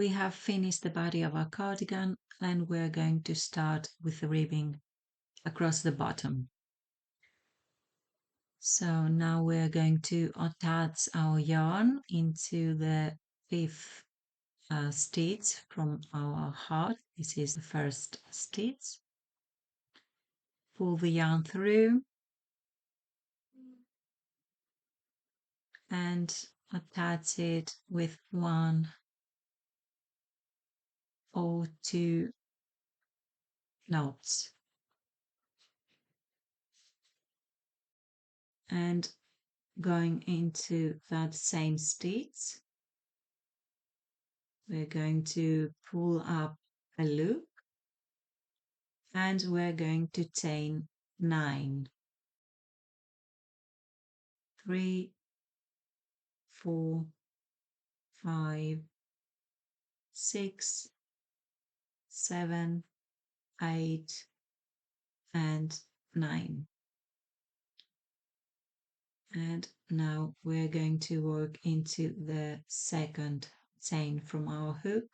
we have finished the body of our cardigan and we're going to start with the ribbing across the bottom. So now we're going to attach our yarn into the fifth stitch from our heart. This is the first stitch. Pull the yarn through and attach it with 1 or 2 knots. And going into that same stitch, we're going to pull up a loop and we're going to chain 9. 3, 4, 5, 6, 7, 8, and 9. And now we're going to work into the second chain from our hook,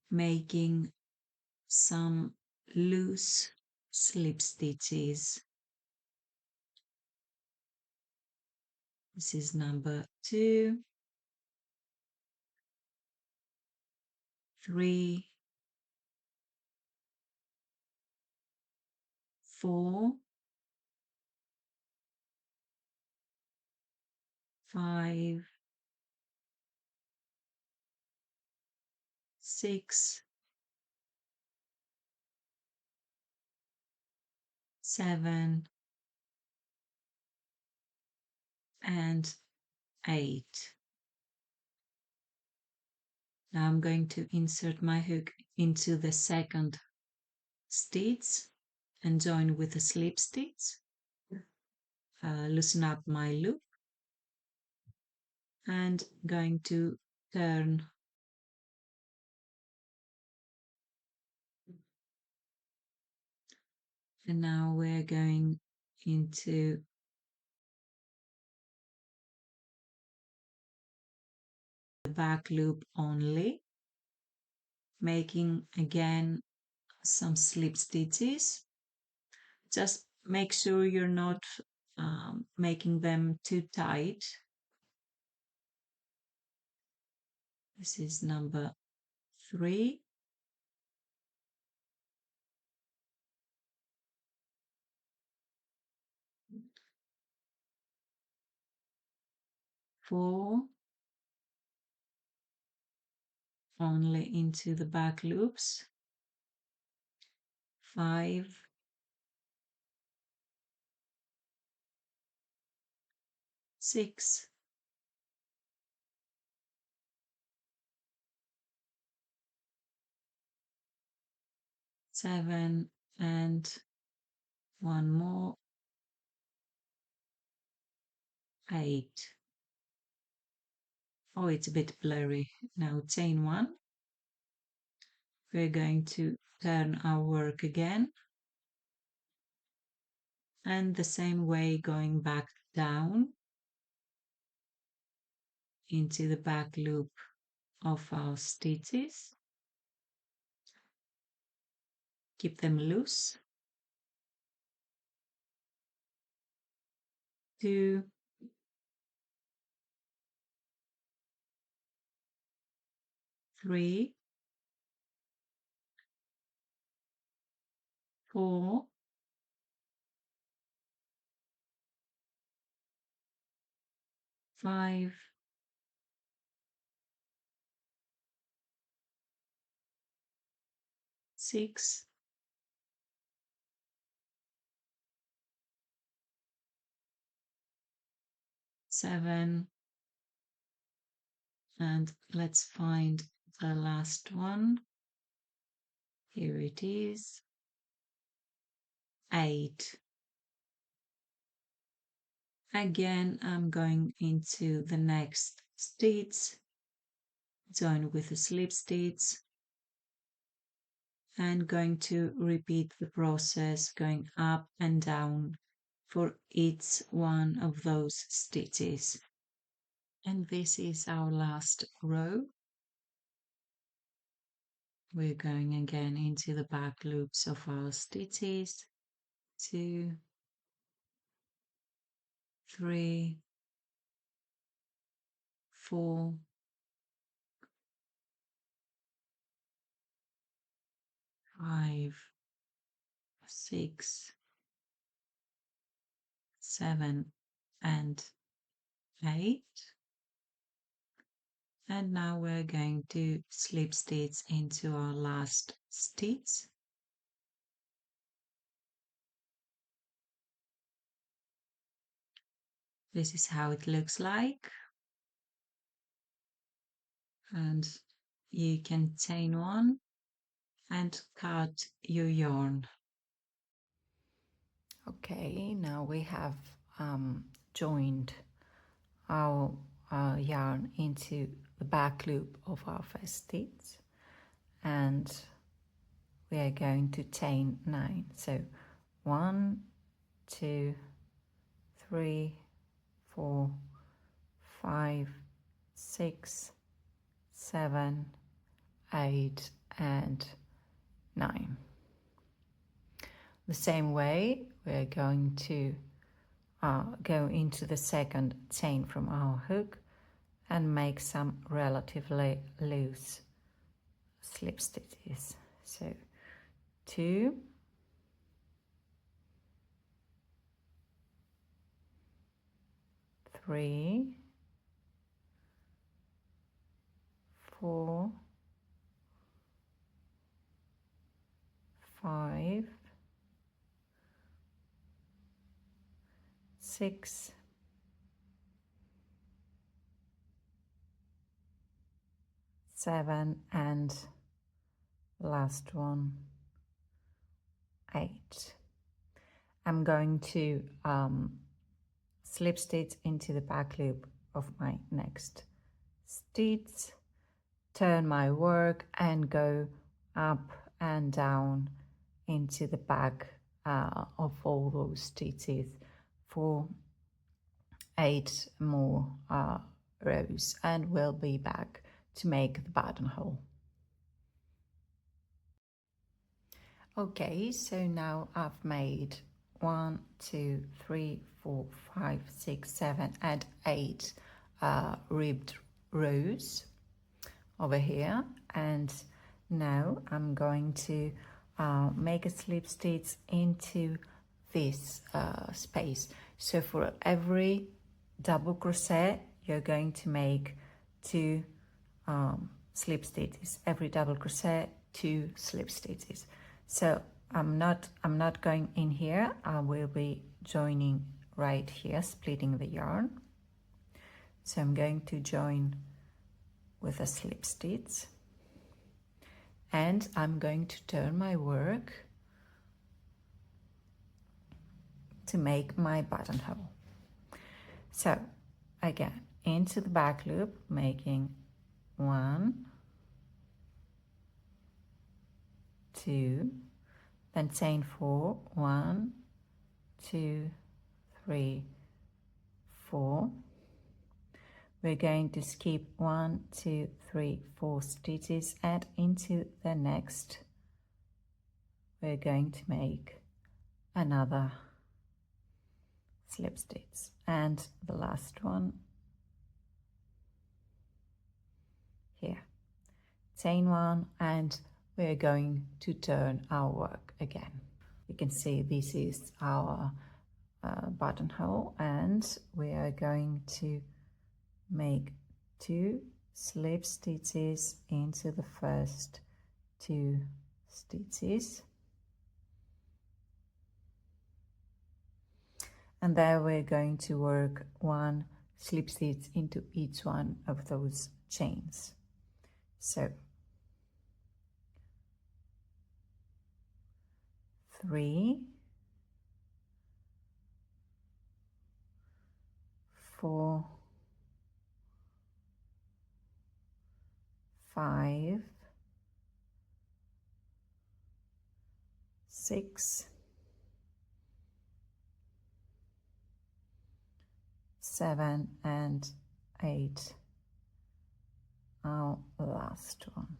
making some loose slip stitches. This is number 2, 3, 4, 5, 6, 7, and 8. Now I'm going to insert my hook into the second stitch and join with a slip stitch. Loosen up my loop and going to turn and now we're going into the back loop only, making again some slip stitches. Just make sure you're not making them too tight. This is number 3. 4, only into the back loops. 5, 6, 7, and one more, 8. Oh, it's a bit blurry. Now chain 1. We're going to turn our work again. And the same way going back down into the back loop of our stitches. Keep them loose. 2, 3, 4, 5, 6, 7, and let's find the last one. Here it is. 8. Again, I'm going into the next stitch, join with a slip stitch, and going to repeat the process going up and down for each one of those stitches. And this is our last row. We're going again into the back loops of our stitches. 2, 3, 4, 5, 6, 7, and 8. And now we're going to slip stitch into our last stitch. This is how it looks like. And you can chain one and cut your yarn. Okay, now we have joined our yarn into the back loop of our first stitch, and we are going to chain 9. So 1, 2, 3, 4, 5, 6, 7, 8, and 9. The same way, we're going to go into the second chain from our hook and make some relatively loose slip stitches. So 2, 3, 4, 5, 6, 7, and last one, 8. I'm going to slip stitch into the back loop of my next stitch, turn my work and go up and down into the back of all those stitches for 8 more rows, and we'll be back to make the buttonhole. Okay, so now I've made 1, 2, 3, 4, 5, 6, 7, and 8 ribbed rows over here, and now I'm going to make a slip stitch into this space. So for every double crochet you're going to make 2 slip stitches. Every double crochet 2 slip stitches. So I'm not going in here. I will be joining right here, splitting the yarn. So I'm going to join with a slip stitch, and I'm going to turn my work to make my buttonhole. So again, into the back loop, making 1, 2, then chain 4, 1, 2, 3, 4. We're going to skip 1, 2, 3, 4 stitches, and into the next we're going to make another slip stitch, and the last one here, chain 1, and we're going to turn our work again. You can see this is our buttonhole, and we are going to make 2 slip stitches into the first 2 stitches, and then we're going to work 1 slip stitch into each one of those chains. So 3, 4, 5, 6, 7, and 8, our last one.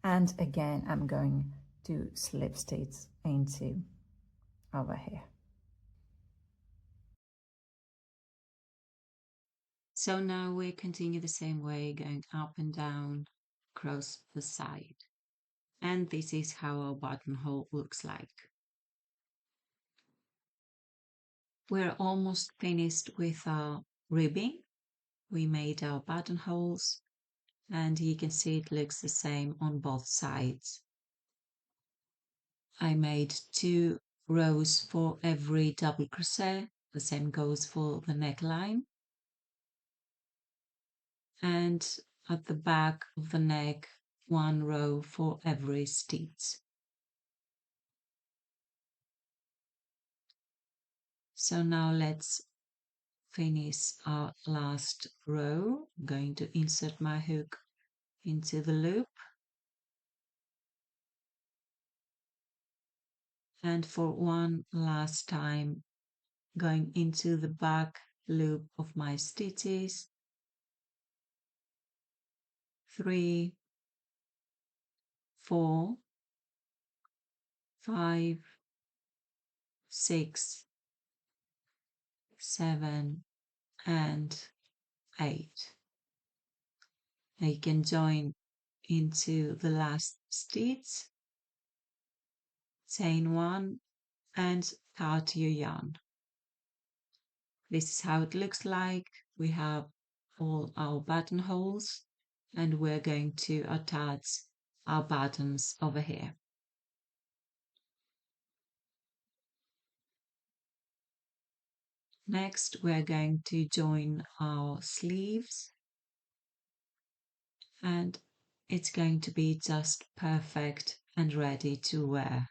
And again, I'm going to slip stitch into over here. So now we continue the same way, going up and down across the side. And this is how our buttonhole looks like. We're almost finished with our ribbing. We made our buttonholes, and you can see it looks the same on both sides. I made 2 rows for every double crochet. The same goes for the neckline. And at the back of the neck, 1 row for every stitch. So now let's finish our last row. I'm going to insert my hook into the loop. And for one last time, going into the back loop of my stitches. 3, 4, 5, 6, 7, and 8. Now you can join into the last stitch, chain 1, and cut your yarn. This is how it looks like. We have all our buttonholes, and we're going to attach our buttons over here. Next, we're going to join our sleeves, and it's going to be just perfect and ready to wear.